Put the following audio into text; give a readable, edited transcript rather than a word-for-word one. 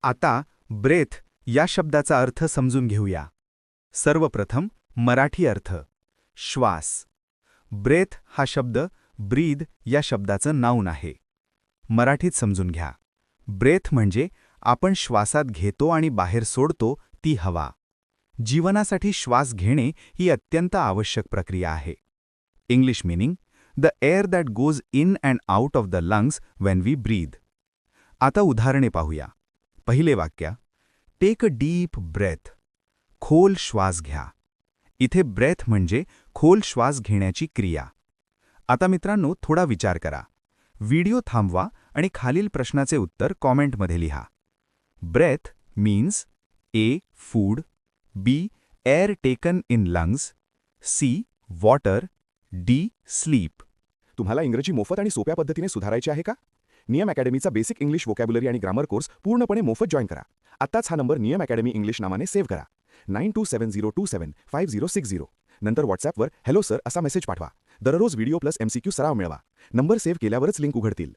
आता ब्रेथ या शब्दाचा अर्थ समजून घेऊया. सर्वप्रथम मराठी अर्थ श्वास. ब्रेथ हा शब्द ब्रीद या शब्दाचं नाऊन आहे. मराठीत समजून घ्या. ब्रेथ म्हणजे आपण श्वासात घेतो आणि बाहेर सोडतो ती हवा. जीवनासाठी श्वास घेणे ही अत्यंत आवश्यक प्रक्रिया आहे. English meaning the air that goes in and out of the lungs when we breathe. आता उदाहरणे पाहूया. पहिले वाक्य टेक अ डीप ब्रेथ. खोल श्वास घ्या. इथे ब्रेथ म्हणजे खोल श्वास घेण्याची क्रिया. आता मित्रांनो थोडा विचार करा. व्हिडिओ थांबवा आणि खालील प्रश्नाचे उत्तर कॉमेंटमध्ये लिहा. Breath means A. Food, B. Air taken in lungs, C. Water, D. Sleep. तुम्हाला इंग्रजी मोफत आणि सोप्या पद्धतीने सुधारायचे आहे का? नियम अकॅडमीचा बेसिक इंग्लिश व्होकॅब्युलरी आणि ग्रामर कोर्स पूर्णपणे मोफत जॉईन करा. आत्ताच हा नंबर नियम अकॅडमी इंग्लिश नावाने सेव्ह करा. 9270275060. नंतर व्हॉट्सॲपवर हॅलो सर असा मेसेज पाठवा. दररोज व्हिडिओ प्लस MCQ सराव मिळवा. नंबर सेव्ह केल्यावरच लिंक उघडतील.